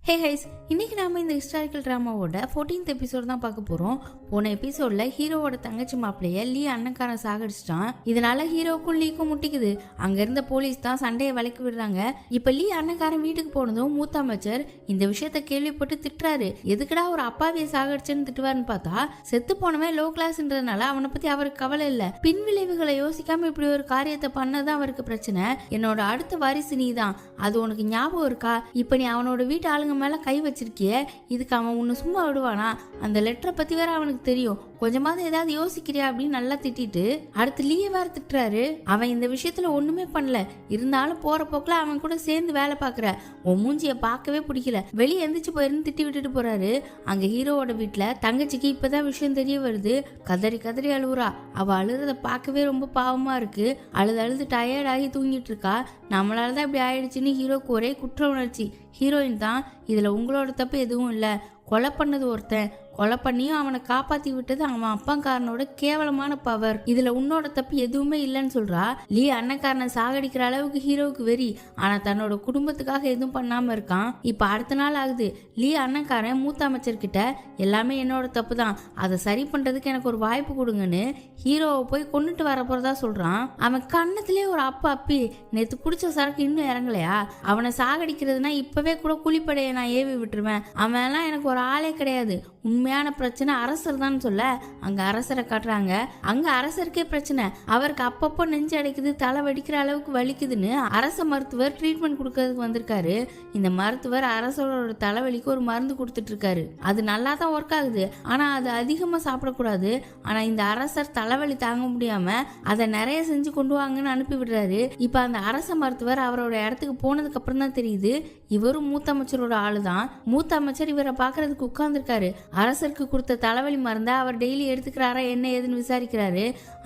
ஹே highs, இன்னைக்கு நாம இந்த ஹிஸ்டாரிக்கல் ட்ராமாவோட 14th எபிசோட் தான் பார்க்க போறோம். போன எபிசோட்ல ஹீரோவோட தங்கச்சி மாப்பிள்ளைய லீ அண்ணன்காரன் சாகடிச்சிட்டான். இதனால ஹீரோக்கும் லீக்கும் முட்டிக்குது. அங்க இருந்த போலீஸ் தான் சண்டையை விலக்கி விடுறாங்க. இப்ப லீ அண்ணன்காரன் வீட்டுக்கு போனதும் மூத்த அமைச்சர் இந்த விஷயத்த கேள்விப்பட்டு திட்டுறாரு. எதுக்குடா ஒரு அப்பாவிய சாகடிச்சுன்னு திட்டுவாருன்னு பார்த்தா, செத்து போனவன் லோ கிளாஸ்ன்றதுனால அவனை பத்தி அவருக்கு கவலை இல்ல. பின் விளைவுகளை யோசிக்காம இப்படி ஒரு காரியத்தை பண்ணதான் அவருக்கு பிரச்சனை. என்னோட அடுத்த வாரிசு நீ தான், அது உனக்கு ஞாபகம் இருக்கா? இப்ப நீ அவனோட வீட்டு ஆளுங்க மேல கை வச்சிருக்கிய, இதுக்கு அவன் உன்னை சும்மா விடுவானா? அந்த லெட்டரை பத்தி வேற அவனுக்கு தெரியும். கொஞ்சமாவது ஏதாவது யோசிக்கிறியா அப்படின்னு நல்லா திட்டிட்டு அடுத்து லீய வேற திட்டுறாரு. அவன் இந்த விஷயத்துல ஒண்ணுமே பண்ணல, இருந்தாலும் போற போக்குல அவன் கூட சேர்ந்து வேலை பாக்குற உன் மூஞ்சிய பார்க்கவே பிடிக்கல, வெளியே எந்திரிச்சு போயிருந்து திட்டி விட்டுட்டு போறாரு. அங்க ஹீரோவோட வீட்டுல தங்கச்சிக்கு இப்பதான் விஷயம் தெரிய வருது. கதறி கதறி அழுவுறா. அவ அழுறத பார்க்கவே ரொம்ப பாவமா இருக்கு. அழுது டயர்ட் ஆகி தூங்கிட்டு இருக்கா. நம்மளாலதான் இப்படி ஆயிடுச்சுன்னு ஹீரோக்கு ஒரே குற்ற உணர்ச்சி. ஹீரோயின் தான் இதுல உங்களோட தப்பு எதுவும் இல்ல, கொலை பண்ணது ஒருத்தன், கொலை பண்ணியும் அவனை காப்பாத்தி விட்டது அவன் அப்பங்காரனோட கேவலமான பவர், இதுல உன்னோட தப்பு எதுவுமே இல்லைன்னு சொல்றா. லீ அண்ணன்காரனை சாகடிக்கிற அளவுக்கு ஹீரோவுக்கு வெறி. ஆனா தன்னோட குடும்பத்துக்காக எதுவும் பண்ணாம இருக்கான். இப்ப அடுத்த நாள் ஆகுது. லீ அண்ணன்காரன் மூத்த அமைச்சர்கிட்ட எல்லாமே என்னோட தப்பு தான், அதை சரி பண்றதுக்கு எனக்கு ஒரு வாய்ப்பு கொடுங்கன்னு ஹீரோவை போய் கொண்டுட்டு வர போறதா சொல்றான். அவன் கண்ணத்திலே ஒரு அப்பி நேத்து குடிச்ச சரக்கு இன்னும் இறங்கலையா? அவனை சாகடிக்கிறதுனா இப்பவே கூட கூலிப்படையை நான் ஏவி விட்டுருவேன். அவன் எல்லாம் எனக்கு ஒரு ஆளே கிடையாது. உண்மையான பிரச்சனை அரசர் தான் சொல்ல அங்க அரசரை காட்டுறாங்க. அங்க அரசருக்கே பிரச்சனை. அவருக்கு அப்பப்போ நெஞ்சு அடைக்குது, தலை வடிக்கிற அளவுக்கு வலிக்குதுன்னு அரச மருத்துவர் ட்ரீட்மெண்ட் கொடுக்கறதுக்கு வந்திருக்காரு. இந்த மருத்துவர் அரசரோட தலைவலிக்கு ஒரு மருந்து கொடுத்துட்டு இருக்காரு. அது நல்லா தான் ஒர்க் ஆகுது, ஆனா அது அதிகமா சாப்பிடக்கூடாது. ஆனா இந்த அரசர் தலைவலி தாங்க முடியாம அதை நிறைய செஞ்சு கொண்டு வாங்கன்னு அனுப்பி விடுறாரு. இப்ப அந்த அரச மருத்துவர் அவரோட இடத்துக்கு போனதுக்கு அப்புறம் தான் தெரியுது இவரும் மூத்த அமைச்சரோட ஆளுதான். மூத்த அமைச்சர் இவரை பாக்குறதுக்கு உட்கார்ந்துருக்காரு. அரசருக்கு கொடுத்த தலைவலி மருந்தா அவர் டெய்லி எடுத்துக்கிறாரா என்ன ஏதுன்னு விசாரிக்கிறாரு.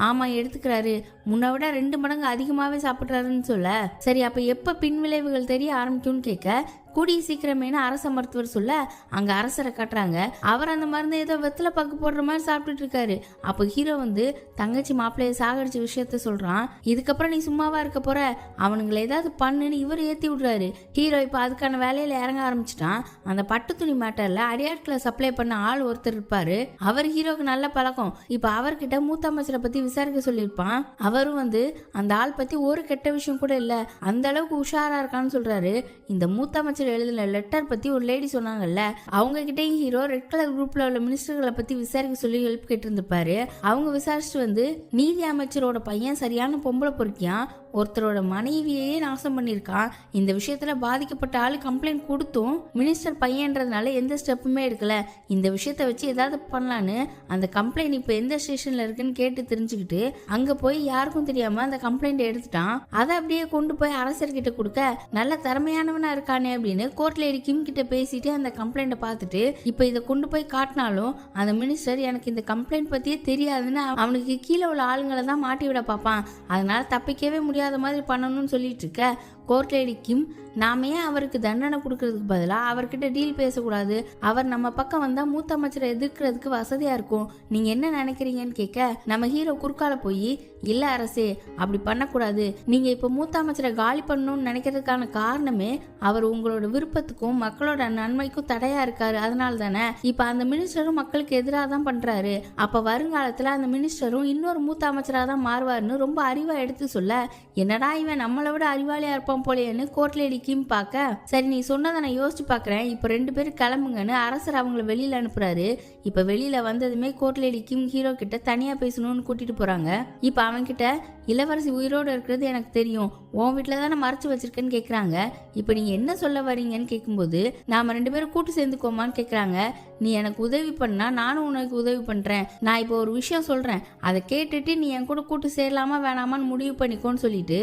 ஆமா எடுத்துக்கிறாரு, முன்ன விட 2 மடங்கு அதிகமாவே சாப்பிட்றாருன்னு சொல்ல, சரி அப்ப எப்ப பின் விளைவுகள் தெரிய ஆரம்பிக்கும்னு கேட்க கூடிய சீக்கிரமேனு அரச மருத்துவர் சொல்ல அங்க அரசரை காட்டுறாங்க. அவர் அந்த மருந்து ஏதோ வெத்தலை பாக்கு போடுற மாதிரி சாப்பிட்டுட்டு இருக்காரு. அப்போ ஹீரோ வந்து தங்கச்சி மாப்பிள்ளைய சாகடிச்ச விஷயத்த சொல்றான். இதுக்கப்புறம் நீ சும்மாவா இருக்க போற, அவனுங்களை ஏதாவது பண்ணுன்னு இவர் ஏத்தி விடுறாரு. ஹீரோ இப்ப அதுக்கான வேலையில இறங்க ஆரம்பிச்சிட்டான். அந்த பட்டு துணி மேட்டர்ல அடியாட்களை சப்ளை பண்ண ஆள் ஒருத்தர் இருப்பாரு. அவர் ஹீரோக்கு நல்ல பழக்கம். இப்ப அவர்கிட்ட மூத்த அமைச்சரை பத்தி விசாரிக்க சொல்லியிருப்பான். அவரும் வந்து அந்த ஆள் பத்தி ஒரு கெட்ட விஷயம் கூட இல்ல, அந்த அளவுக்கு உஷாரா இருக்கான்னு சொல்றாரு. இந்த மூத்த அமைச்சர் எழுதின லெட்டர் பத்தி ஒரு லேடி சொன்னாங்கல்ல, அவங்க கிட்டே ஹீரோ ரெட் கலர் குரூப்ல உள்ள மினிஸ்டர்களை பத்தி விசாரிக்க சொல்லி ஹெல்ப் கேட்டு இருந்திருப்பாரு. அவங்க விசாரிச்சுட்டு வந்து நீதி அமைச்சரோட பையன் சரியான பொம்பளை பொறுக்கியான், ஒருத்தரோட மனைவியே நாசம் பண்ணியிருக்கான். இந்த விஷயத்துல பாதிக்கப்பட்ட ஆளு கம்ப்ளைண்ட் கொடுத்தும் மினிஸ்டர் பையன்றதுனால எந்த ஸ்டெப்புமே எடுக்கல. இந்த விஷயத்த வச்சு ஏதாவது பண்ணலான்னு அந்த கம்ப்ளைண்ட் இப்ப எந்த ஸ்டேஷன்ல இருக்குன்னு கேட்டு தெரிஞ்சுக்கிட்டு அங்க போய் யாருக்கும் தெரியாம அந்த கம்ப்ளைண்ட் எடுத்துட்டான். அதை அப்படியே கொண்டு போய் அரசர்கிட்ட கொடுக்க நல்ல திறமையானவனா இருக்கானே அப்படின்னு கோர்ட் லேடி கிம் கிட்ட பேசிட்டு அந்த கம்ப்ளைண்ட பார்த்துட்டு இப்ப இதை கொண்டு போய் காட்டினாலும் அந்த மினிஸ்டர் எனக்கு இந்த கம்ப்ளைண்ட் பத்தியே தெரியாதுன்னு அவனுக்கு கீழே உள்ள ஆளுங்களை தான் மாட்டி விட பார்ப்பான். அதனால தப்பிக்கவே முடியாத மாதிரி பண்ணணும்னு சொல்லிட்டு இருக்க கோர்ட் லேடி கிம் நாம ஏன் அவருக்கு தண்டனை கொடுக்கறதுக்கு பதிலாக அவர்கிட்ட டீல் பேசக்கூடாது, அவர் நம்ம பக்கம் வந்தா மூத்த அமைச்சரை எதிர்க்கிறதுக்கு வசதியா இருக்கும், நீங்க என்ன நினைக்கிறீங்கன்னு கேட்க நம்ம ஹீரோ குறுக்கால போய் இல்ல அரசே அப்படி பண்ணக்கூடாது, நீங்க இப்ப மூத்த அமைச்சரை காலி பண்ணணும்னு நினைக்கிறதுக்கான காரணமே அவர் உங்களோட விருப்பத்துக்கும் மக்களோட நன்மைக்கும் தடையா இருக்காரு, அதனால தானே இப்ப அந்த மினிஸ்டரும் மக்களுக்கு எதிராக தான் பண்றாரு, அப்ப வருங்காலத்துல அந்த மினிஸ்டரும் இன்னொரு மூத்த அமைச்சராக தான் மாறுவாருன்னு ரொம்ப அறிவா எடுத்து சொல்ல என்னடா இவன் நம்மளை விட அறிவாளியா இருப்பான் போலேன்னு கோர்ட் லேடி கிம் பார்க்க சரி நீ சொன்னதை நான் யோசிச்சு பாக்குறேன், இப்ப 2 பேரும் கிளம்புங்கன்னு அரசர் அவங்களை வெளியில அனுப்புறாரு. இப்ப வெளியில வந்ததுமே கோர்ட் லேடி கிம் ஹீரோ கிட்ட தனியா பேசணும்னு கூட்டிட்டு போறாங்க. இப்ப அவன் கிட்ட இளவரசி உயிரோடு இருக்கிறது எனக்கு தெரியும், உன் வீட்டுல தானே மறைச்சு வச்சிருக்கேன்னு கேக்குறாங்க. இப்ப நீங்க என்ன சொல்ல வரீங்கன்னு கேட்கும்போது நாம 2 பேரும் கூட்டு சேர்ந்துக்கோமான்னு கேக்குறாங்க. நீ எனக்கு உதவி பண்ணா நானும் உனக்கு உதவி பண்றேன், நான் இப்போ ஒரு விஷயம் சொல்றேன், அதை கேட்டுட்டு நீ என் கூட கூட்டு சேரலாமா வேணாமான்னு முடிவு பண்ணிக்கோன்னு சொல்லிட்டு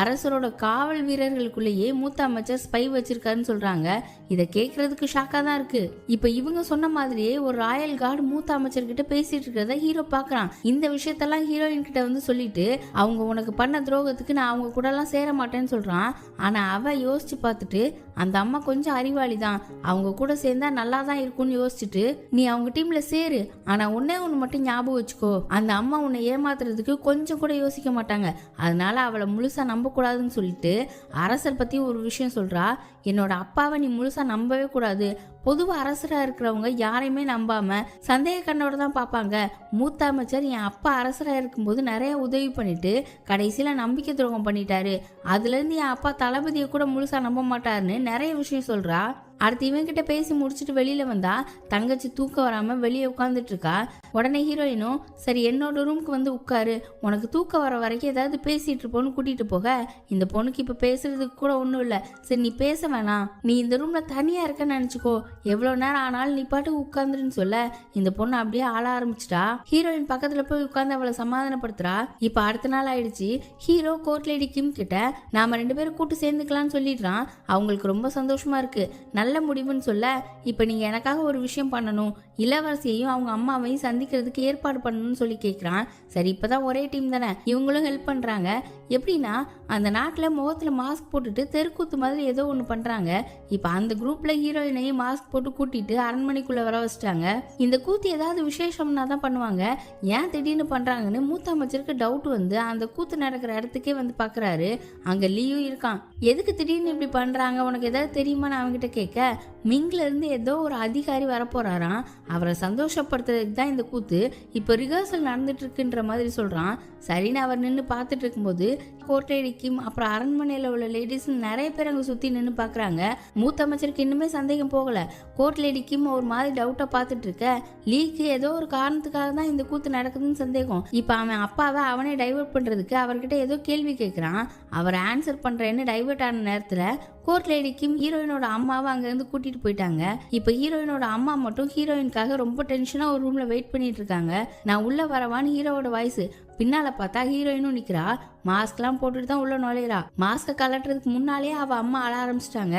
அரசரோட காவல் வீரர்களுக்குள்ளேயே மூத்த அமைச்சர் ஸ்பை வச்சிருக்காருன்னு சொல்றாங்க. இதை கேட்கறதுக்கு ஷாக்கா தான் இருக்கு. இப்ப இவங்க சொன்ன மாதிரியே ஒரு ராயல் கார்டு மூத்த அமைச்சர் கிட்ட பேசிட்டு இருக்கிறத ஹீரோ பாக்குறான். இந்த விஷயத்தெல்லாம் ஹீரோயின் கிட்ட வந்து சொல்லிட்டு அவங்க உனக்கு பண்ண துரோகத்துக்கு நான் அவங்க கூட எல்லாம் சேர மாட்டேன்னு சொல்றான். ஆனா அவ யோசிச்சு பார்த்துட்டு அந்த அம்மா கொஞ்சம் அறிவாளி தான், அவங்க கூட சேர்ந்தா நல்லா தான் இருக்கும்னு யோசிச்சுட்டு நீ அவங்க டீம்ல சேரு. ஆனா ஒன்னே ஒன்று மட்டும் ஞாபகம் வச்சுக்கோ, அந்த அம்மா உன்னை ஏமாத்துறதுக்கு கொஞ்சம் கூட யோசிக்க மாட்டாங்க, அதனால அவளை முழுசா நம்ப கூடாதுன்னு சொல்லிட்டு அரசர் பத்தி ஒரு விஷயம் சொல்றா. என்னோட அப்பாவை நீ முழுசா நம்பவே கூடாது. பொதுவா அரசரா இருக்கிறவங்க யாரையுமே நம்பாம சந்தேக கண்ணோட தான் பார்ப்பாங்க. மூத்த அமைச்சர் என் அப்பா அரசரா இருக்கும்போது நிறைய உதவி பண்ணிட்டு கடைசியில நம்பிக்கை துரோகம் பண்ணிட்டாரு, அதுல இருந்து என் அப்பா தளபதியை கூட முழுசா நம்ப மாட்டாருன்னு நிறைய விஷயம் சொல்றா. அடுத்து இவன் கிட்ட பேசி முடிச்சுட்டு வெளியில வந்தா தங்கச்சி தூக்கம் வராம வெளியே உட்காந்துட்டு இருக்கா. உடனே ஹீரோயினும் சரி என்னோட ரூமுக்கு வந்து உட்காரு, உனக்கு தூக்கம் வர வரைக்கும் ஏதாவது பேசிட்டு இருப்போன்னு கூட்டிட்டு போக, இந்த பொண்ணுக்கு இப்ப பேசுறதுக்கு கூட ஒன்றும் இல்லை, சரி நீ பேச வேணாம், நீ இந்த ரூம்ல தனியா இருக்கன்னு நினைச்சுக்கோ, எவ்வளவு நேரம் ஆனாலும் நீ பாட்டுக்கு உட்காந்துருன்னு சொல்ல இந்த பொண்ணு அப்படியே ஆள ஆரம்பிச்சிட்டா. ஹீரோயின் பக்கத்துல போய் உட்காந்து அவளை சமாதானப்படுத்துறா. இப்ப அடுத்த நாள் ஆயிடுச்சு. ஹீரோ கோர்ட் லேடி கிம் கிட்ட நாம 2 பேரும் கூட்டு சேர்ந்துக்கலாம்னு சொல்லிடுறான். அவங்களுக்கு ரொம்ப சந்தோஷமா இருக்கு. நல்ல முடிவுன்னு சொல்ல, இப்ப நீங்க எனக்காக ஒரு விஷயம் பண்ணணும், இளவரசியையும் அவங்க அம்மாவையும் சந்திக்கிறதுக்கு ஏற்பாடு பண்ணணும்னு சொல்லி கேட்குறான். சரி இப்பதான் ஒரே டீம் தானே, இவங்களும் ஹெல்ப் பண்றாங்க. எப்படின்னா அந்த நாட்டில் முகத்துல மாஸ்க் போட்டுட்டு தெருக்கூத்து மாதிரி ஏதோ ஒன்று பண்றாங்க. இப்ப அந்த குரூப்ல ஹீரோயினையும் மாஸ்க் போட்டு கூட்டிட்டு அரண்மனைக்குள்ள வர வச்சிட்டாங்க. இந்த கூத்து ஏதாவது விசேஷம்னா தான் பண்ணுவாங்க, ஏன் திடீர்னு பண்றாங்கன்னு மூத்த அமைச்சருக்கு டவுட் வந்து அந்த கூத்து நடக்கிற இடத்துக்கே வந்து பாக்குறாரு. அங்க லீயும் இருக்கான். எதுக்கு திடீர்னு இப்படி பண்றாங்க, உனக்கு ஏதாவது தெரியுமான்னு அவங்ககிட்ட கேட்க, மிங்ல இருந்து ஏதோ ஒரு அதிகாரி வரப்போறாராம், அவரை சந்தோஷப்படுத்துறதுக்கு தான் இந்த கூத்து, இப்போ ரிஹர்சல் நடந்துட்டு இருக்குன்ற மாதிரி சொல்றான். சரின்னு அவர் நின்று பார்த்துட்டு இருக்கும்போது கோர்ட் லேடி கிம் அப்புறம் அரண்மனையில் உள்ள லேடிஸ் நிறைய பேர் அங்கே சுற்றி நின்று பார்க்குறாங்க. மூத்த அமைச்சருக்கு இன்னுமே சந்தேகம் போகல. கோர்ட் லேடி கிம் ஒரு மாதிரி டவுட்டாக பார்த்துட்டு இருக்க, லீக்கு ஏதோ ஒரு காரணத்துக்காக தான் இந்த கூத்து நடக்குதுன்னு சந்தேகம். இப்போ அவன் அப்பாவை அவனே டைவர்ட் பண்ணுறதுக்கு அவர்கிட்ட ஏதோ கேள்வி கேட்குறான். அவர் ஆன்சர் பண்ணுறேன்னு டைவர்ட் ஆன நேரத்தில் கோர்ட் லேடி கிம் ஹீரோயினோட அம்மாவை அங்கேருந்து கூட்டிட்டு போயிட்டாங்க. இப்போ ஹீரோயினோட அம்மா மட்டும் ஹீரோயினுக்காக ரொம்ப டென்ஷனாக ஒரு ரூமில் வெயிட் பண்ணிட்டு இருக்காங்க. நான் உள்ள வரவான்னு ஹீரோவோட வாய்ஸ். பின்னால பார்த்தா ஹீரோயினும் நிக்கிறா. மாஸ்க்லாம் போட்டுட்டு தான் உள்ள நுழையிறா. மாஸ்கை கலட்டுறதுக்கு முன்னாலேயே அவ அம்மா அழ ஆரம்பிச்சிட்டாங்க.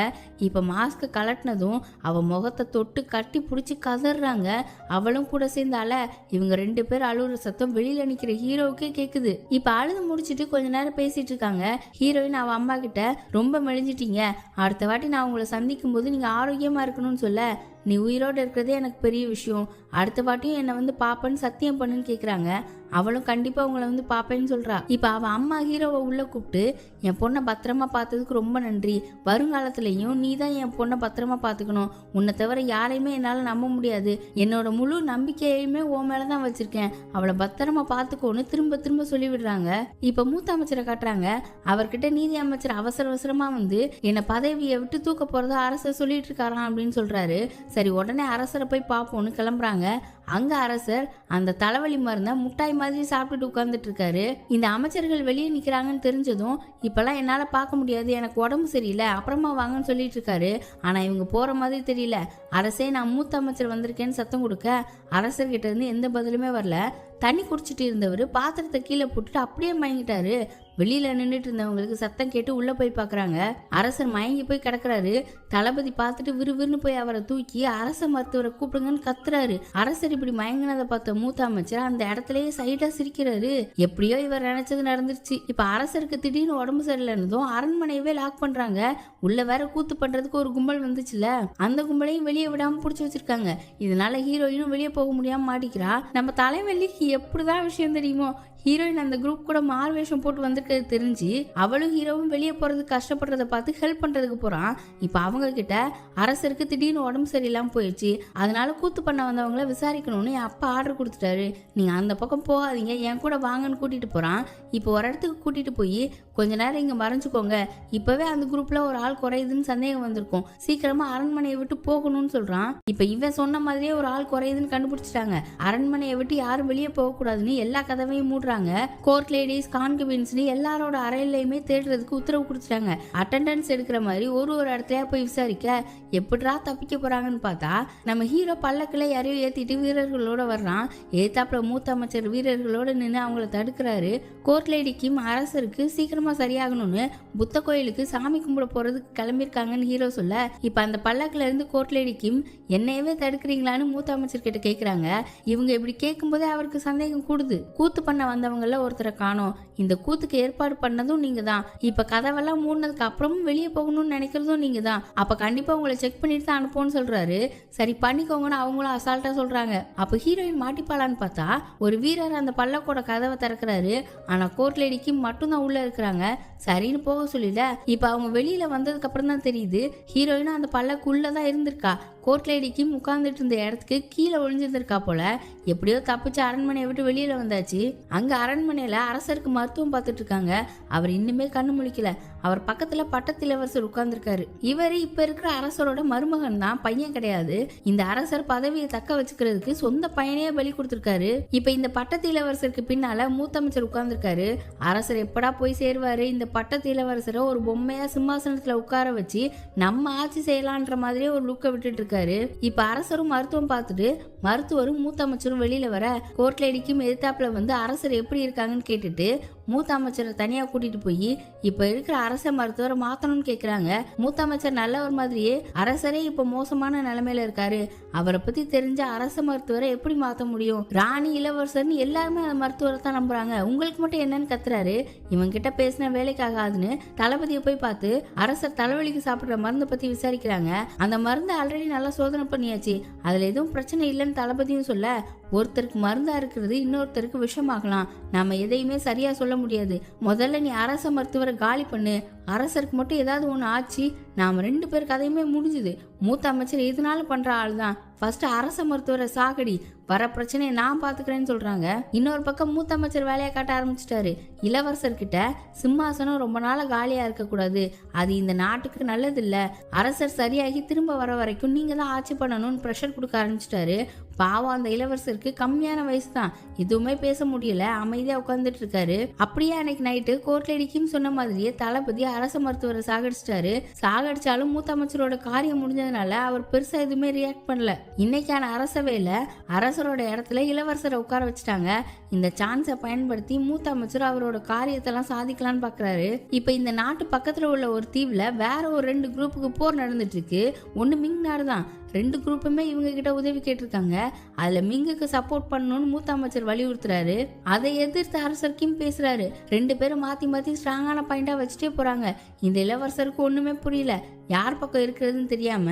இப்ப மாஸ்கை கலட்டினதும் அவ முகத்தை தொட்டு கட்டி பிடிச்சி கதறாங்க. அவளும் கூட சேர்ந்து அழ. இவங்க 2 பேர் அழுகுற சத்தம் வெளியில நிக்கிற ஹீரோவுக்கே கேக்குது. இப்ப அழுது முடிச்சிட்டு கொஞ்ச நேரம் பேசிட்டு இருக்காங்க. ஹீரோயின் அவ அம்மா கிட்ட ரொம்ப மெலிஞ்சிட்டீங்க, அடுத்த வாட்டி நான் உங்களை சந்திக்கும் போது நீங்க ஆரோக்கியமா இருக்கணும்னு சொல்ல, நீ உயிரோடு இருக்கிறதே எனக்கு பெரிய விஷயம், அடுத்த வாட்டியும் என்னை வந்து பாப்பேன்னு சத்தியம் பண்ணுன்னு கேட்குறாங்க. அவளும் கண்டிப்பாக உங்களை வந்து பாப்பேன்னு சொல்கிறா. இப்போ அவள் அம்மா ஹீரோவை உள்ளே கூப்பிட்டு என் பொண்ணை பத்திரமா பார்த்ததுக்கு ரொம்ப நன்றி, வருங்காலத்துலேயும் நீ தான் என் பொண்ணை பத்திரமா பார்த்துக்கணும், உன்னை தவிர யாரையுமே என்னால் நம்ப முடியாது, என்னோட முழு நம்பிக்கையுமே உன் மேலே தான் வச்சுருக்கேன், அவளை பத்திரமா பார்த்துக்கோன்னு திரும்ப திரும்ப சொல்லி விடுறாங்க. இப்போ மூத்த அமைச்சரை காட்டுறாங்க. அவர்கிட்ட நீதி அமைச்சர் அவசர அவசரமாக வந்து என்னை பதவியை விட்டு தூக்க போகிறதா அரசர் சொல்லிட்டு இருக்காராம் அப்படின்னு சொல்கிறாரு. சரி உடனே அரசரை போய் பார்ப்போம்னு கிளம்புறாங்க. அங்க அரசர் அந்த தலைவலி மருந்தை முட்டாய் மாதிரி சாப்பிட்டுட்டு உட்கார்ந்துட்டு இருக்காரு. இந்த அமைச்சர்கள் வெளியே நிக்கிறாங்கன்னு தெரிஞ்சதும் இப்பெல்லாம் என்னால பார்க்க முடியாது, எனக்கு உடம்பு சரியில்லை, அப்புறமா வாங்கன்னு சொல்லிட்டு இருக்காரு. ஆனா இவங்க போற மாதிரி தெரியல. அரசே நான் மூத்த அமைச்சர் வந்திருக்கேன்னு சத்தம் கொடுக்க அரசர்கிட்ட இருந்து எந்த பதிலுமே வரல. தண்ணி குடிச்சிட்டு இருந்தவர் பாத்திரத்தை கீழே போட்டுட்டு அப்படியே மயங்கிட்டாரு. வெளியில நின்றுட்டு இருந்தவங்களுக்கு சத்தம் கேட்டு உள்ள போய் பாக்குறாங்க. அரசர் மயங்கி போய் கிடக்குறாரு. தளபதி பார்த்துட்டு விறுவிறுன்னு போய் அவரை தூக்கி அரச மருத்துவரை கூப்பிடுங்கன்னு கத்துறாரு. அரசர் இப்படி மயங்கினதை பார்த்த மூத்த அமைச்சர் அந்த இடத்துலயே சைடா சிரிக்கிறாரு. எப்படியோ இவர் நினைச்சது நடந்துருச்சு. இப்ப அரசருக்கு திடீர்னு உடம்பு சரியில்லைன்னதும் அரண்மனையவே லாக் பண்றாங்க. உள்ள வேற கூத்து பண்றதுக்கு ஒரு கும்பல் வந்துச்சுல, அந்த கும்பலையும் வெளியே விடாம புடிச்சு வச்சிருக்காங்க. இதனால ஹீரோயினும் வெளியே போக முடியாம மாட்டிக்கிறா. நம்ம தலைவலிக்கு எப்படிதான் விஷயம் தெரியுமோ, ஹீரோயின் அந்த குரூப் கூட மார்வேஷம் போட்டு வந்திருக்கிறது தெரிஞ்சு அவளும் ஹீரோவும் வெளியே போறதுக்கு கஷ்டப்படுறத பார்த்து ஹெல்ப் பண்றதுக்கு போறான். இப்ப அவங்க கிட்ட அரசருக்கு திடீர்னு உடம்பு சரியில்லாம போயிடுச்சு, அதனால கூத்து பண்ண வந்தவங்களை விசாரிக்கணும்னு என் அப்பா ஆர்டர் கொடுத்துட்டாரு, நீங்க அந்த பக்கம் போகாதீங்க, என் கூட வாங்கன்னு கூட்டிட்டு போறான். இப்போ ஒரு இடத்துக்கு கூட்டிட்டு போய் கொஞ்ச நேரம் இங்க மறைஞ்சுக்கோங்க, இப்பவே அந்த குரூப்ல ஒரு ஆள் குறையுதுன்னு சந்தேகம் வந்திருக்கும், சீக்கிரமா அரண்மனையை விட்டு போகணும்னு சொல்றான். இப்ப இவன் சொன்ன மாதிரியே ஒரு ஆள் குறையுதுன்னு கண்டுபிடிச்சிட்டாங்க. அரண்மனையை விட்டு யாரும் வெளியே போக கூடாதுன்னு எல்லா கதவையும் மூடுறாங்க. கோர்ட் லேடிஸ் கான்கிபின்ஸ்னு எல்லாரோட அறையிலையுமே தேடுறதுக்கு உத்தரவு கொடுத்துட்டாங்க. அட்டெண்டன்ஸ் எடுக்கிற மாதிரி ஒரு இடத்துலயா போய் விசாரிக்க எப்படிரா தப்பிக்க போறாங்கன்னு பார்த்தா நம்ம ஹீரோ பல்லக்கில் யாரையும் ஏத்திட்டு வீரர்களோட வர்றான். ஏத்தாப்புல மூத்த அமைச்சர் வீரர்களோட நின்று அவங்கள தடுக்கிறாரு. கோர்ட் லேடி கிம் அரசருக்கு சீக்கிரமா சரியாகணும்னு புத்த கோயிலுக்கு சாமி கும்பிட போறதுக்கு கிளம்பியிருக்காங்கன்னு ஹீரோ சொல்ல, இப்ப அந்த பல்லக்கில இருந்து கோர்ட் லேடி கிம் என்னையவே தடுக்கிறீங்களான்னு மூத்த அமைச்சர் கிட்ட கேட்கிறாங்க. இவங்க இப்படி கேட்கும் போதே அவருக்கு சந்தேகம் கூடுது. கூத்து பண்ண வந்தவங்கள ஒருத்தரை காணோம், இந்த கூத்துக்கு ஏற்பாடு பண்ணதும் நீங்க தான், இப்ப கதவெல்லாம் மூடினதுக்கு அப்புறமும் வெளியே போகணும்னு நினைக்கிறதும் நீங்க தான், அப்ப கண்டிப்பா உங்களை செக் பண்ணிட்டு தான் அனுப்போன்னு சொல்றாரு. சரி பண்ணிக்கோங்கன்னு அவங்களும் அசால்ட்டா சொல்றாங்க. அப்ப ஹீரோயின் மாட்டிப்பாளான்னு பார்த்தா ஒரு வீரர் அந்த பல்லக்கோட கதவை திறக்கிறாரு. ஆனா கோர்ட் லேடிக்கு மட்டும்தான் உள்ள இருக்கிறாங்க. சரின்னு போக சொல்லிட இப்ப அவங்க வெளியில வந்ததுக்கு அப்புறம் தான் தெரியுது ஹீரோயினும் அந்த பல்லக்குள்ளதான் இருந்திருக்கா. கோர்ட் லேடிக்கு உட்கார்ந்துட்டு இருந்த இடத்துக்கு கீழே ஒளிஞ்சிருந்திருக்கா போல. எப்படியோ தப்பிச்சு அரண்மனையை விட்டு வெளியில வந்தாச்சு. அங்க அரண்மனையில அரசருக்கு மருத்துவம் பார்த்துட்டு இருக்காங்க. அவர் இன்னுமே கண்ணு முழிக்கல. அவர் பக்கத்துல பட்டத்து இளவரசர் உட்கார்ந்துருக்காரு. இவரு இப்ப இருக்கிற அரசரோட மருமகன் தான், பையன் கிடையாது. இந்த அரசர் பதவியை தக்க வச்சுக்கிறதுக்கு சொந்த பையனையே பலி கொடுத்திருக்காரு. இப்ப இந்த பட்டத்து இளவரசருக்கு பின்னால மூத்த அமைச்சர் உட்கார்ந்துருக்காரு. அரசர் எப்படா போய் சேருவாரு? இந்த பட்டத்து இளவரசரை ஒரு பொம்மையா சிம்மாசனத்துல உட்கார வச்சு நம்ம ஆட்சி செய்யலான்ற மாதிரியே ஒரு லுக்கை விட்டுட்டு இருக்காரு. இப்ப அரசரும் மருத்துவம் பார்த்துட்டு மருத்துவரும் மூத்த அமைச்சரும் வெளியில வர கோர்ட் லேடிக்கும் எதிர்த்தாப்புல வந்து அரசர் எப்படி இருக்காங்கன்னு கேட்டுட்டு மூத்த அமைச்சரை தனியா கூட்டிட்டு போய் இப்ப இருக்கிற அரச மருத்துவரை மாத்தணும்னு கேக்குறாங்க. மூத்த அமைச்சர் நல்லவர் மாதிரியே அரசரே இப்ப மோசமான நிலைமையில இருக்காரு, அவரை பத்தி தெரிஞ்ச அரச மருத்துவரை எப்படி மாத்த முடியும்? ராணி இளவரசர்னு எல்லாருமே அந்த மருத்துவரை தான் நம்புறாங்க, உங்களுக்கு மட்டும் என்னன்னு கத்துறாரு. இவங்க கிட்ட பேசின வேலைக்கு ஆகாதுன்னு தளபதியை போய் பார்த்து அரசர் தலைவலிக்கு சாப்பிடுற மருந்தை பத்தி விசாரிக்கிறாங்க. அந்த மருந்து ஆல்ரெடி நல்லா சோதனை பண்ணியாச்சு, அதுல எதுவும் பிரச்சனை இல்லைன்னு தளபதியும் சொல்ல, ஒருத்தருக்கு மருந்தா இருக்கிறது இன்னொருத்தருக்கு விஷமாகலாம், நாம எதையுமே சரியா சொல்ல முடியாது, முதல்ல நீ அரச மருத்துவரை காலி பண்ணு, அரசருக்கு மட்டும் ஏதாவது ஒண்ணு ஆச்சு நாம 2 பேர் கதையுமே முடிஞ்சுது. மூத்த அமைச்சர் எதுனாலும் பண்ற ஆள் தான், ஃபர்ஸ்ட் அரச மருத்துவரை சாகடி, வர பிரச்சனையை நான் பாத்துக்கிறேன்னு சொல்றாங்க. இன்னொரு பக்கம் மூத்த அமைச்சர் வேலையை காட்ட ஆரம்பிச்சிட்டாரு. இளவரசர்கிட்ட சிம்மாசனம் ரொம்ப நாளா காலியா இருக்க கூடாது, அது இந்த நாட்டுக்கு நல்லது இல்ல, அரசர் சரியாகி திரும்ப வர வரைக்கும் நீங்க தான் ஆட்சி பண்ணணும்னு ப்ரெஷர் கொடுக்க ஆரம்பிச்சிட்டாரு. பாவம் அந்த இளவரசருக்கு கம்மியான வயசு தான், எதுவுமே பேச முடியல, அமைதியா உட்கார்ந்துட்டு இருக்காரு. அப்படியே அன்னைக்கு நைட்டு கோர்ட் லேடிக்கும் சொன்ன மாதிரியே தளபதி அரச மருத்துவரை சாகடிச்சிட்டாரு. சாகடிச்சாலும் மூத்த அமைச்சரோட காரியம் முடிஞ்சதுனால அவர் பெருசா எதுவுமே ரியாக்ட் பண்ணல. இன்னைக்கான அரசவையில அரசரோட இடத்துல இளவரசரை உட்கார வச்சுட்டாங்க. இந்த சான்ஸை பயன்படுத்தி மூத்த அமைச்சர் அவரோட காரியத்தெல்லாம் சாதிக்கலான்னு பாக்குறாரு. இப்ப இந்த நாட்டு பக்கத்துல உள்ள ஒரு தீவுல வேற ஒரு 2 குரூப்புக்கு போர் நடந்துட்டு இருக்கு. ஒண்ணு மிங் நாடு தான். 2 குரூப்புமே இவங்க கிட்ட உதவி கேட்டிருக்காங்க. அதுல மிங்குக்கு சப்போர்ட் பண்ணணும்னு மூத்த அமைச்சர் வலியுறுத்துறாரு. அதை எதிர்த்து அரசர் கிம் பேசுறாரு. 2 பேரும் மாத்தி மாத்தி ஸ்ட்ராங்கான பாயிண்டா வச்சுட்டே போறாங்க. இந்த இளவரசருக்கு ஒண்ணுமே புரியல, யார் பக்கம் இருக்கிறதுன்னு தெரியாம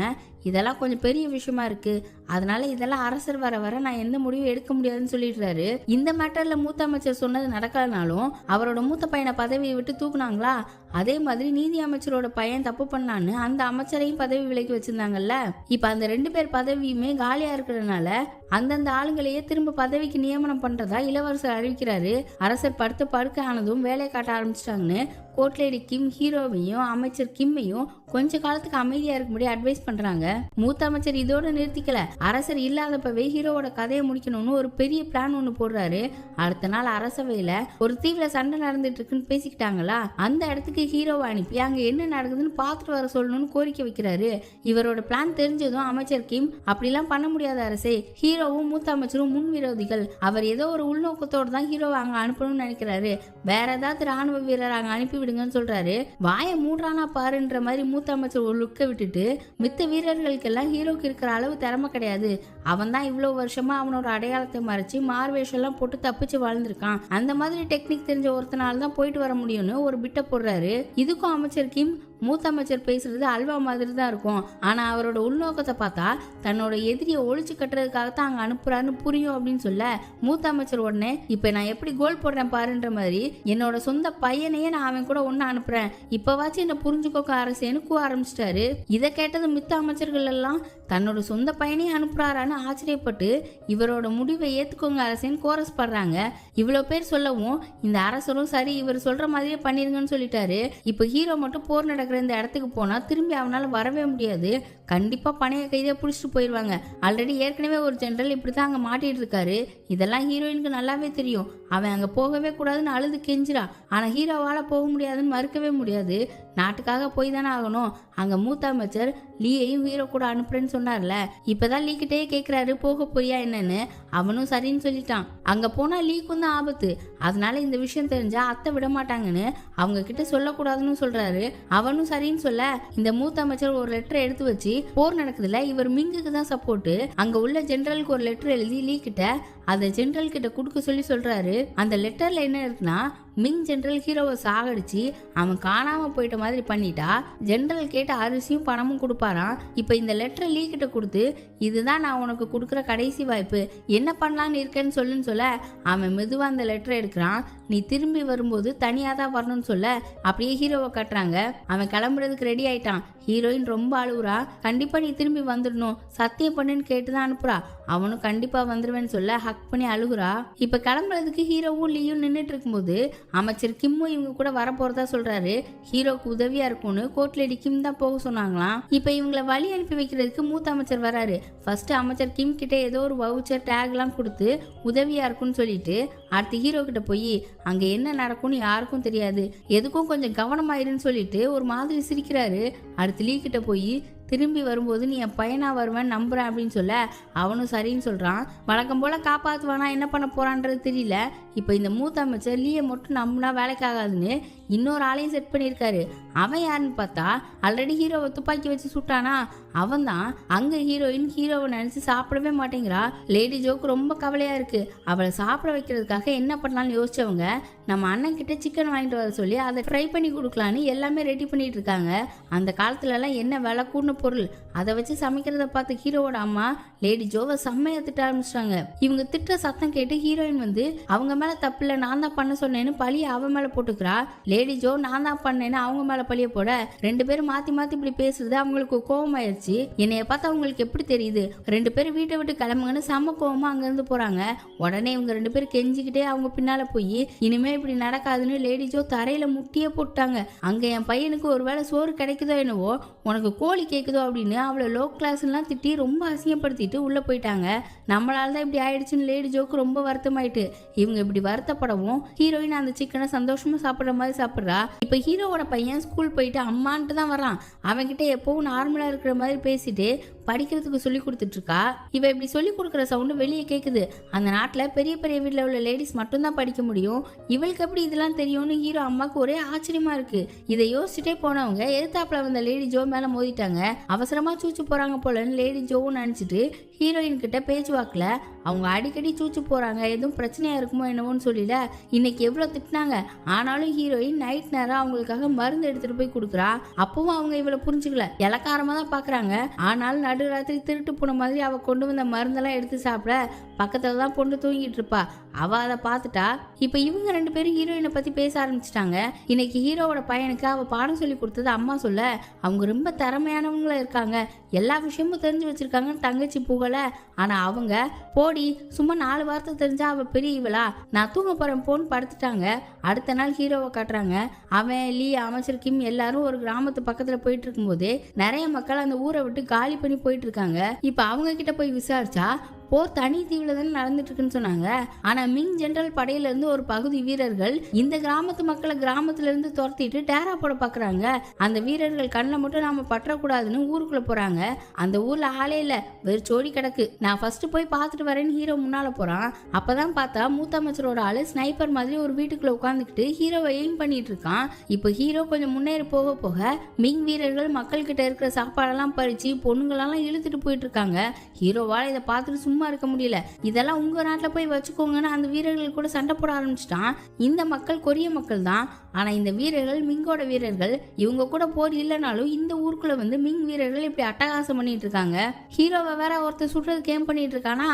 இதெல்லாம் கொஞ்சம் பெரிய விஷயமா இருக்கு, அதனால இதெல்லாம் அரசர் வர வர நான் எந்த முடிவும் எடுக்க முடியாதுன்னு சொல்லிடுறாரு. இந்த மேட்டர்ல மூத்த அமைச்சர் சொன்னது நடக்கலனாலும் அவரோட மூத்த பையனை பதவியை விட்டு தூக்குனாங்களா, அதே மாதிரி நீதி அமைச்சரோட பையன் தப்பு பண்ணான்னு அந்த அமைச்சரையும் பதவி விலக்கி வச்சிருந்தாங்கல்ல. இப்ப அந்த 2 பேர் பதவியுமே காலியா இருக்கிறதுனால அந்தந்த ஆளுங்களையே திரும்ப பதவிக்கு நியமனம் பண்றதா இளவரசர் அறிவிக்கிறாரு. அரசர் படுத்த படுக்க ஆனதும் வேலையை காட்ட ஆரம்பிச்சிட்டாங்கன்னு கோர்ட் லேடி கிம் ஹீரோவையும் அமைச்சர் கிம்மையும் கொஞ்ச காலத்துக்கு அமைதியா இருக்கும்படி அட்வைஸ் பண்றாங்க. மூத்த அமைச்சர் இதோட நிறுத்திக்கல, அரசர் இல்லாதப்பவே ஹீரோவோட கதையை முடிக்கணும்னு ஒரு பெரிய பிளான் ஒண்ணு போடுறாரு. அடுத்த நாள் அரசவையில ஒரு தீவுல சண்டை நடந்துட்டு இருக்குன்னு பேசிக்கிட்டாங்களா, அந்த இடத்துக்கு ஹீரோவை அனுப்பி அங்க என்ன நடக்குதுன்னு பாத்துட்டு வர சொல்லணும்னு கோரிக்கை வைக்கிறாரு. இவரோட பிளான் தெரிஞ்சதும் அமைச்சர் கிம் அப்படிலாம் பண்ண முடியாத அரசே, ஹீரோவும் மூத்த அமைச்சரும் முன் விரோதிகள், அவர் ஏதோ ஒரு உள்நோக்கத்தோடு தான் ஹீரோவை அங்க அனுப்பணும்னு நினைக்கிறாரு, வேற ஏதாவது ராணுவ வீரர் அங்க அனுப்பி விடுங்கன்னு சொல்றாரு. வாயை மூடுறானா பாருன்ற மாதிரி மூத்த அமைச்சர் ஒரு லுக்க விட்டுட்டு, மித்த வீரர்களுக்கெல்லாம் ஹீரோக்கு இருக்கிற அளவு திறமை கிடையாது, அவன் தான் இவ்வளவு வருஷமா அவனோட அடையாளத்தை மறைச்சு மார்வேஷம் எல்லாம் போட்டு தப்பிச்சு வாழ்ந்திருக்கான், அந்த மாதிரி டெக்னிக் தெரிஞ்ச ஒருத்தனால தான் போயிட்டு வர முடியும்னு ஒரு பிட்ட போடுறாரு. இதுக்கும் அமைச்சர் கிம் மூத்த அமைச்சர் பேசுறது அல்வா மாதிரி தான் இருக்கும், ஆனா அவரோட உள்நோக்கத்தை பார்த்தா தன்னோட எதிரியை ஒழிச்சு கட்டுறதுக்காகத்தான் அங்க அனுப்புறாருன்னு புரியும் அப்படின்னு சொல்ல, மூத்த அமைச்சர் உடனே இப்ப நான் எப்படி கோல் போடுறேன் பாருன்ற மாதிரி என்னோட சொந்த பையனையே நான் அவன் கூட ஒன்னு அனுப்புறேன், இப்பவாச்சும் என்ன புரிஞ்சுக்கோக்க அரசேன்னு கூற ஆரம்பிச்சிட்டாரு. இதை கேட்டது மித்த அமைச்சர்கள் எல்லாம் தன்னோட சொந்த பையனையே அனுப்புறாரான்னு ஆச்சரியப்பட்டு இவரோட முடிவை ஏத்துக்கோங்க அரசேன்னு கோரஸ் பண்றாங்க. இவ்வளவு பேர் சொல்லவும் இந்த அரசரும் சரி இவர் சொல்ற மாதிரியே பண்ணிருங்கன்னு சொல்லிட்டாரு. இப்ப ஹீரோ மட்டும் போர் நடக்க இந்த இடத்துக்கு போனா திரும்பி அவனால வரவே முடியாது, கண்டிப்பா பணைய கைதியா புடிச்சிட்டு போயிருவாங்க. ஆல்ரெடி ஏற்கனவே ஒரு ஜெனரல் இப்படிதான் அங்க மாட்டிட்டு இருக்காரு, இதெல்லாம் ஹீரோயினுக்கு நல்லாவே தெரியும். அவன் அங்க போகவே கூடாதுன்னு அழுது கெஞ்சிரா, ஆனா ஹீரோவால போக முடியாதுன்னு மறுக்கவே முடியாது, நாட்டுக்காக போய் தானே ஆகணும். அங்க மூத்த அமைச்சர் லீயையும் ஹீரோ கூட அனுப்புறேன்னு சொன்னார்ல, இப்பதான் லீ கிட்டே கேக்குறாரு போக போறியா என்னன்னு, அவனும் சரின்னு சொல்லிட்டான். அங்க போனா லீக்கும் தான் ஆபத்து, அதனால இந்த விஷயம் தெரிஞ்சா அத்தை விட மாட்டாங்கன்னு அவங்க கிட்ட சொல்லக்கூடாதுன்னு சொல்றாரு. அவனும் சரின்னு சொல்ல இந்த மூத்த அமைச்சர் ஒரு லெட்டர் எடுத்து வச்சு போர் நடக்குதுல இவர் மிங்குக்கு தான் சப்போர்ட், அங்க உள்ள ஜெனரலுக்கு ஒரு லெட்டர் எழுதி லீ கிட்ட அதை ஜெனரல் கிட்ட கொடுக்க சொல்லி சொல்றாரு. அந்த லெட்டர்ல என்ன இருக்குன்னா, மிங் ஜெனரல் ஹீரோவை சாகடிச்சு அவன் காணாம போயிட்ட மாதிரி பண்ணிட்டா ஜெனரல் கேட்ட அரிசியும் பணமும் கொடுப்பாராம். இப்ப இந்த லெட்டரை லீ கிட்ட கொடுத்து, இதுதான் நான் உனக்கு கொடுக்குற கடைசி வாய்ப்பு, என்ன பண்ணலான்னு இருக்கேன்னு சொல்லுன்னு சொல்ல அவன் மெதுவா அந்த லெட்டரை எடுக்கிறான். நீ திரும்பி வரும்போது தனியா தான் வரணும்னு சொல்ல அப்படியே ஹீரோவை கட்டுறாங்க. அவன் கிளம்புறதுக்கு ரெடி ஆயிட்டான். ஹீரோயின் ரொம்ப அழுகுறா. கண்டிப்பா நீ திரும்பி வந்துடணும், சத்தியம் பண்ணுன்னு கேட்டுதான் அனுப்புறா. அவனும் கண்டிப்பா வந்துருவேன்னு சொல்ல ஹக் பண்ணி அழுகுறா. இப்ப கிளம்புறதுக்கு ஹீரோவும் லீயும் நின்றுட்டு இருக்கும்போது அமைச்சர் கிம்மும் இவங்க கூட வரப்போறதா சொல்றாரு. ஹீரோக்கு உதவியா இருக்கும்னு கோர்ட் லேடி கிம் தான் போக சொன்னாங்களாம். இப்ப இவங்களை வழி அனுப்பி வைக்கிறதுக்கு மூத்த அமைச்சர் வராரு. ஃபர்ஸ்ட் அமைச்சர் கிம் கிட்ட ஏதோ ஒரு வவுச்சர் டேக் எல்லாம் கொடுத்து உதவியா இருக்கும்னு சொல்லிட்டு அடுத்து ஹீரோ கிட்ட போய் அங்க என்ன நடக்கும்னு யாருக்கும் தெரியாது, எதுக்கும் கொஞ்சம் கவனமாயிருன்னு சொல்லிட்டு ஒரு மாதிரி சிரிக்கிறாரு. அடுத்து லீ கிட்ட போய் திரும்பி வரும்போது நீ என் பையனா வருவேன் நம்புறேன் அப்படின்னு சொல்ல அவனும் சரின்னு சொல்றான். வழக்கம் போல காப்பாத்துவானா என்ன பண்ண போறான்றது தெரியல. இப்ப இந்த மூத்த அமைச்சர் லீயை மட்டும் நம்பினா வேலைக்கு ஆகாதுன்னு இன்னொரு ஆளையும் செட் பண்ணியிருக்காரு. அவன் யாருன்னு பார்த்தா ஆல்ரெடி ஹீரோவை துப்பாக்கி வச்சு சுட்டானா அவன் தான். அங்க ஹீரோயின் ஹீரோவை நினைச்சு சாப்பிடவே மாட்டேங்கிறா. லேடி ஜோக்கு ரொம்ப கவலையா இருக்கு. அவளை சாப்பிட வைக்கிறதுக்காக என்ன பண்ணலாம்னு யோசிச்சவங்க நம்ம அண்ணன் கிட்ட சிக்கன் வாங்கிட்டு வர சொல்லி அதை ஃப்ரை பண்ணி கொடுக்கலான்னு எல்லாமே ரெடி பண்ணிட்டு இருக்காங்க. அந்த காலத்துல எல்லாம் என்ன விலை கூடின பொருள், அதை வச்சு சமைக்கிறத பார்த்து ஹீரோவோட அம்மா லேடி ஜோவை செம்மையா திட்ட ஆரம்பிச்சிட்டாங்க. இவங்க திட்ட சத்தம் கேட்டு ஹீரோயின் வந்து அவங்க மேல தப்பு இல்லை, நான் தான் பண்ண சொன்னேன்னு பழிய அவன் மேல போட்டுக்கிறா. லேடி ஜோ நான் தான் பண்ணேன்னு அவங்க மேல பழிய போட ரெண்டு பேரும் மாத்தி மாத்தி இப்படி பேசுறது அவங்களுக்கு கோபம் ஆயிடுச்சு. என்னைய பார்த்தா அவங்களுக்கு எப்படி தெரியுது, ரெண்டு பேரும் வீட்டை விட்டு கிளம்புங்கன்னு செம்ம கோவமா அங்க இருந்து போறாங்க. உடனே இவங்க ரெண்டு பேரும் கெஞ்சிக்கிட்டே அவங்க பின்னால போய் இனிமே இப்படி நடக்காதுன்னு லேடி ஜோ தரையில முட்டியே போட்டாங்க. அங்க என் பையனுக்கு ஒருவேளை சோறு கிடைக்குதோ என்னவோ, உனக்கு கோழி கேக்குதோ அப்படின்னு அவளை லோ கிளாஸ் எல்லாம் திட்டி ரொம்ப அசிங்கப்படுத்திட்டு உள்ள போயிட்டாங்க. நம்மளால தான் இப்படி ஆயிடுச்சுன்னு லேடி ஜோக்கு ரொம்ப வருத்தமாயிட்டு இவங்க இப்படி வருத்தப்படவும் ஹீரோயின் அந்த சிக்கனை சந்தோஷமா சாப்பிட்ற மாதிரி சாப்பிட்றா. இப்ப ஹீரோவோட பையன் ஸ்கூல் போயிட்டு அம்மான்ட்டு தான் வரான். அவன்கிட்ட எப்பவும் நார்மலா இருக்கிற மாதிரி பேசிட்டு படிக்கிறதுக்கு சொல்லி கொடுத்துட்டு இருக்கா. இவ இப்படி சொல்லி கொடுக்குற சவுண்டு வெளியே கேக்குது. அந்த நாட்டுல பெரிய பெரிய வீட்டுல உள்ள லேடிஸ் மட்டும் தான் படிக்க முடியும், இவளுக்கு எப்படி இதெல்லாம் தெரியும்னு ஹீரோ அம்மாக்கு ஒரே ஆச்சரியமா இருக்கு. இதை யோசிச்சுட்டே போனவங்க எதிர்த்தாப்புல வந்த லேடி ஜோ மேல மோதிட்டாங்க. அவசரமா சூச்சு போறாங்க போலன்னு லேடி ஜோவும் நினைச்சிட்டு ஹீரோயின் கிட்ட பேச்சுவாக்குல அவங்க அடிக்கடி சூச்சு போறாங்க, எதுவும் பிரச்சனையா இருக்குமோ என்னவோன்னு சொல்லிட இன்னைக்கு எவ்வளவு திட்டினாங்க. ஆனாலும் ஹீரோயின் நைட் நேரம் அவங்களுக்காக மருந்து எடுத்துட்டு போய் கொடுக்குறா. அப்பவும் அவங்க இவளை புரிஞ்சுக்கல, இலக்காரமா தான் பாக்குறாங்க. ஆனாலும் நடுராத்திரி திருட்டு போன மாதிரி அவ கொண்டு வந்த மருந்தெல்லாம் எடுத்து சாப்பிட பக்கத்துல தான் பொண்ணு தூங்கிட்டு இருப்பா. அவ அதை பார்த்துட்டா. இப்ப இவங்க ரெண்டு பேரும் ஹீரோயினை பத்தி பேச ஆரம்பிச்சிட்டாங்க. இன்னைக்கு ஹீரோவோட பையனுக்கு அவ பாடம் சொல்லி கொடுத்தது அம்மா சொல்ல அவங்க ரொம்ப திறமையானவங்களா இருக்காங்க, எல்லா விஷயமும் தெரிஞ்சு வச்சிருக்காங்கன்னு தங்கச்சி புகழ. ஆனா அவங்க போடி சும்மா 4 வார்த்தை தெரிஞ்சா அவ பெரிய இவளா, நான் தூங்க போறேன் போன்னு படுத்துட்டாங்க. அடுத்த நாள் ஹீரோவை காட்டுறாங்க. அவன் லீ அமைச்சர் கிம் எல்லாரும் ஒரு கிராமத்து பக்கத்துல போயிட்டு இருக்கும் போதே நிறைய மக்கள் அந்த ஊரை விட்டு காலி பண்ணி போயிட்டு இருக்காங்க. இப்ப அவங்க கிட்ட போய் விசாரிச்சா போர் தனி தீவுல தானே நடந்துட்டு இருக்குன்னு சொன்னாங்க. ஆனா மிங் ஜெனரல் படையில இருந்து ஒரு பகுதி வீரர்கள் இந்த கிராமத்து மக்களை கிராமத்துல இருந்து துரத்திட்டு டேரா போட பாக்குறாங்க. அந்த வீரர்கள் கண்ணில் மட்டும் நாம பற்றக்கூடாதுன்னு ஊருக்குள்ள போறாங்க. அந்த ஊர்ல ஆளே இல்ல, வெறும் சோடி கிடக்கு. நான் ஃபர்ஸ்ட் போய் பார்த்துட்டு வரேன்னு ஹீரோ முன்னால போறான். அப்பதான் பார்த்தா மூத்த அமைச்சரோட ஆளு ஸ்னைப்பர் மாதிரி ஒரு வீட்டுக்குள்ள உட்காந்துக்கிட்டு ஹீரோவை எய்ம் பண்ணிட்டு இருக்கான். இப்போ ஹீரோ கொஞ்சம் முன்னேறி போக போக மிங் வீரர்கள் மக்கள் கிட்ட இருக்கிற சாப்பாடெல்லாம் பறிச்சு பொண்ணுங்களெல்லாம் இழுத்துட்டு போயிட்டு இருக்காங்க. ஹீரோவால இதை பார்த்துட்டு சும்மா இருக்க முடியல. இதெல்லாம் உங்க நாட்டுல போய் வச்சுக்கோங்கன்னு அந்த வீரர்கள் கூட சண்டை போட ஆரம்பிச்சிட்டான். இந்த மக்கள் கொரிய மக்கள் தான், ஆனா இந்த வீரர்கள் மிங்கோட வீரர்கள். இவங்க கூட போர் இல்லைனாலும் இந்த ஊருக்குள்ள வந்து மிங் வீரர்கள் இப்படி அட்டகாசம் பண்ணிட்டு இருக்காங்க. ஹீரோவை வேற ஒருத்தர் சுடுறது கேம் பண்ணிட்டு இருக்கானா,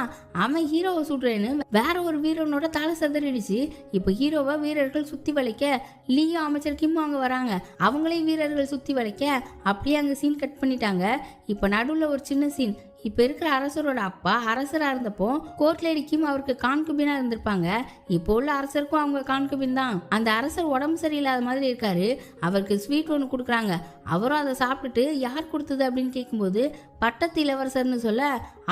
அவன் ஹீரோவை சுடுறேன்னு வேற ஒரு வீரனோட தலை செதறிடுச்சு. இப்ப ஹீரோவை வீரர்கள் சுத்தி வளைக்க லீயும் அமைச்சர் கிம் அங்க வராங்க. அவங்களையும் வீரர்கள் சுத்தி வளைக்க அப்படியே அங்க சீன் கட் பண்ணிட்டாங்க. இப்ப நடுவுல ஒரு சின்ன சீன். இப்ப இருக்கிற அரசரோட அப்பா அரசரா இருந்தப்போ கோர்ட் லேடி கிம் அவருக்கு கான்குபினா இருந்திருப்பாங்க. இப்போ உள்ள அரசருக்கும் அவங்க கான்குபின் தான். அந்த அரசர் உடம்பு சரியில்லாத மாதிரி இருக்காரு. அவருக்கு ஸ்வீட் ஒன்று கொடுக்குறாங்க. அவரும் அதை சாப்பிட்டுட்டு யார் கொடுத்தது அப்படின்னு கேட்கும்போது பட்டத்து இளவரசர்னு சொல்ல,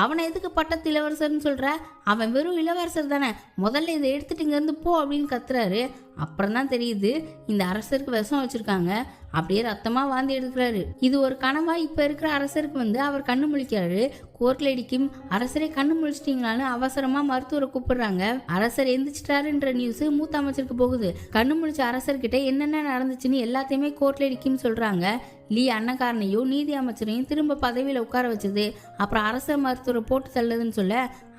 அவனை எதுக்கு பட்டத்து இளவரசர்னு சொல்ற, அவன் வெறும் இளவரசர் தானே, முதல்ல இதை எடுத்துட்டு இங்க இருந்து போ அப்படின்னு கத்துறாரு. அப்புறம் தான் தெரியுது இந்த அரசருக்கு விஷம் வச்சிருக்காங்க. அப்படியே ரத்தமா வாந்தி எடுக்கிறாரு. இது ஒரு கனவா இப்ப இருக்கிற அரசருக்கு அவர் கண்ணு முழிக்கிறாரு. கோர்ட்ல இடிக்கும் அரசரே கண்ணு முழிச்சிட்டீங்களான்னு அவசரமா மருத்துவரை கூப்பிடுறாங்க. அரசர் எந்திரிச்சிட்டாருன்ற நியூஸ் மூத்த அமைச்சருக்கு போகுது. கண்ணு முழிச்ச அரசர்கிட்ட என்னென்ன நடந்துச்சுன்னு எல்லாத்தையுமே கோர்ட்ல இடிக்கும் சொல்றாங்க. லீ அன்னக்காரனையும் நீதி அமைச்சரையும் திரும்ப பதவியில உட்கார வச்சது, அப்புறம் அரச மருத்துவரை போட்டு தள்ளுதுன்னு சொல்ல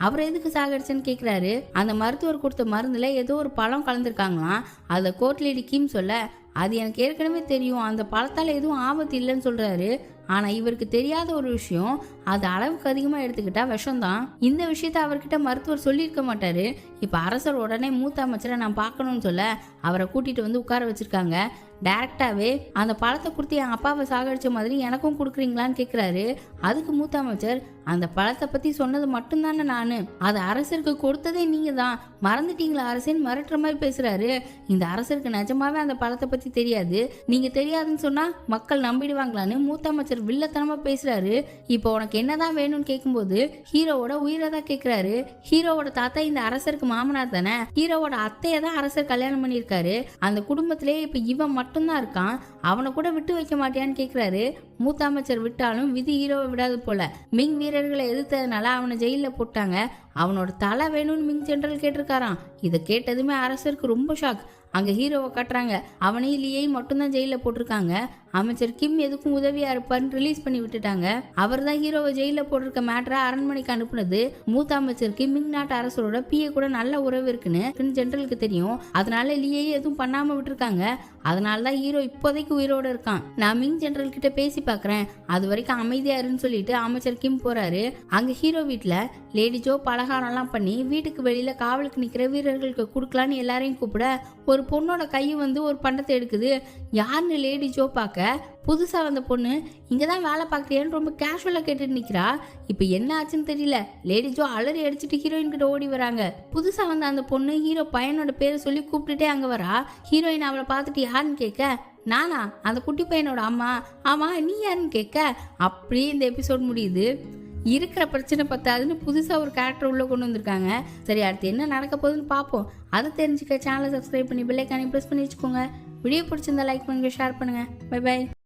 அவர் எதுக்கு சாகடிச்சுன்னு கேட்கிறாரு. அந்த மருத்துவர் கொடுத்த மருந்துல ஏதோ ஒரு பழம் கலந்துருக்காங்களாம். அதை கோர்ட்ல இடிக்கும் சொல்ல அது எனக்கு ஏற்கனவே தெரியும், அந்த பழத்தால் எதுவும் ஆபத்து இல்லைன்னு சொல்றாரு. ஆனா இவருக்கு தெரியாத ஒரு விஷயம், அது அளவுக்கு அதிகமா எடுத்துக்கிட்டா விஷம்தான். இந்த விஷயத்த அவர்கிட்ட மருத்துவர் சொல்லியிருக்க மாட்டாரு. இப்ப அரசர் உடனே மூத்த அமைச்சரை நான் பார்க்கணும்னு சொல்ல அவரை கூட்டிட்டு உட்கார வச்சிருக்காங்க. டைரக்டாவே அந்த பழத்தை கொடுத்து என் அப்பாவை சாகடிச்ச மாதிரி எனக்கும் கொடுக்குறீங்களான்னு கேட்குறாரு. அதுக்கு மூத்த அமைச்சர், அந்த பழத்தை பத்தி சொன்னது மட்டும்தானே நானு, அது அரசருக்கு கொடுத்ததே நீங்க தான், மறந்துட்டீங்களா அரசேன்னு மிரட்டுற மாதிரி பேசுறாரு. இந்த அரசருக்கு நிஜமாவே அந்த பழத்தை பத்தி தெரியாது, நீங்க தெரியாதுன்னு சொன்னா மக்கள் நம்பிடுவாங்களான்னு மூத்த அமைச்சர் வில்லத்தனமா பேசுறாரு. இப்போ உனக்கு என்னதான் வேணும்னு கேட்கும்போது ஹீரோவோட உயிரை தான் கேட்கிறாரு. ஹீரோவோட தாத்தா இந்த அரசருக்கு மாமனார் தானே, ஹீரோவோட அத்தையை தான் அரசர் கல்யாணம் பண்ணியிருக்காரு. அந்த குடும்பத்திலே இப்ப இவன் மட்டும்தான் இருக்கான், அவனை கூட விட்டு வைக்க மாட்டியான்னு கேட்கிறாரு. மூத்த அமைச்சர் விட்டாலும் விதி ஹீரோவை விடாது போல. மிங் வீரர்களை எதிர்த்ததுனால அவனை ஜெயில போட்டாங்க. அவனோட தலை வேணும்னு மிங் ஜெனரல் கேட்டிருக்காராம். இதை கேட்டதுமே அரசருக்கு ரொம்ப ஷாக். அங்க ஹீரோவை காட்டுறாங்க. அவனையும் லீயையும் மட்டும்தான் ஜெயில போட்டிருக்காங்க. அமைச்சர் கிம் எதுக்கும் உதவியா இருப்பாருன்னு ரிலீஸ் பண்ணி விட்டுட்டாங்க. அவர் தான் ஹீரோவை ஜெயில போட்டிருக்க மேட்டரை அரண்மனைக்கு அனுப்புனது. மூத்த அமைச்சருக்கு மிங் நாட்டு அரசரோட பிஏ கூட நல்ல உறவு இருக்குன்னு ஜெனரலுக்கு தெரியும். அதனால லீயையும் எதுவும் பண்ணாம விட்டுருக்காங்க. அதனாலதான் ஹீரோ இப்போதைக்கு உயிரோட இருக்கான். நான் மிங் ஜெனரல் கிட்ட பேசி பாக்குறேன், அது வரைக்கும் அமைதியா இருன்னு சொல்லிட்டு அமைச்சர் கிம் போறாரு. அங்க ஹீரோ வீட்டுல லேடி ஜோ பலகாரம் எல்லாம் பண்ணி வீட்டுக்கு வெளியில காவலுக்கு நிக்கிற வீரர்களுக்கு கொடுக்கலான்னு எல்லாரையும் கூப்பிட ஒரு பொண்ணோட கை ஒரு பண்டத்தை எடுக்குது. யாருன்னு லேடி ஜோ பார்க்க புதுசா வந்த பொண்ணு இங்கதான் வேலை பார்க்கறியான்னு ரொம்ப கேஷுவலா கேட்டுட்டு நிக்கிறா. இப்ப என்ன ஆச்சுன்னு தெரியல. லேடி ஜோ அலறி அடிச்சுட்டு ஹீரோயின் கிட்ட ஓடி வராங்க. புதுசா வந்த அந்த பொண்ணு ஹீரோ பையனோட பேரை சொல்லி கூப்பிட்டுட்டே அங்க வரா. ஹீரோயின் அவளை பார்த்துட்டு யாருன்னு கேட்க, நானா அந்த குட்டி பையனோட அம்மா, ஆமா நீ யாருன்னு கேட்க, அப்படியே இந்த எபிசோட் முடியுது. இருக்கிற பிரச்சனை பத்தாதுன்னு புதுசாக ஒரு கேரக்டர் உள்ளே கொண்டு வந்திருக்காங்க. சரி, அடுத்து என்ன நடக்க போகுதுன்னு பார்ப்போம். அதை தெரிஞ்சுக்க சேனலை சப்ஸ்கிரைப் பண்ணி பெல் ஐகானை ப்ரெஸ் பண்ணி வச்சுக்கோங்க. வீடியோ பிடிச்சிருந்தா லைக் பண்ணுங்க, ஷேர் பண்ணுங்க. Bye by.